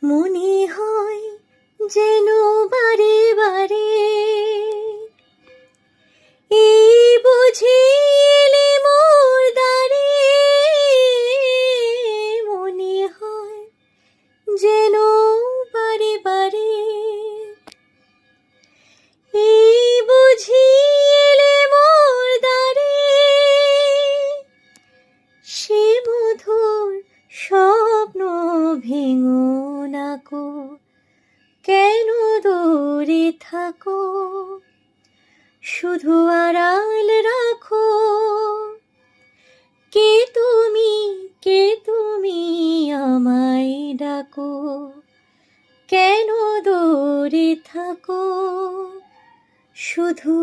মনে হয় যেন বারে বারে এই বুঝি এলে মোর দ্বারে। মনে হয় যেন বারে বারে এই বুঝি এলে মোর দ্বারে। সে মধুর স্বপ্ন ভেঙো না কো, কেন দূরে থাকো, শুধু আড়াল রাখো। কে তুমি আমায় ডাকো, কেন দূরে থাকো, শুধু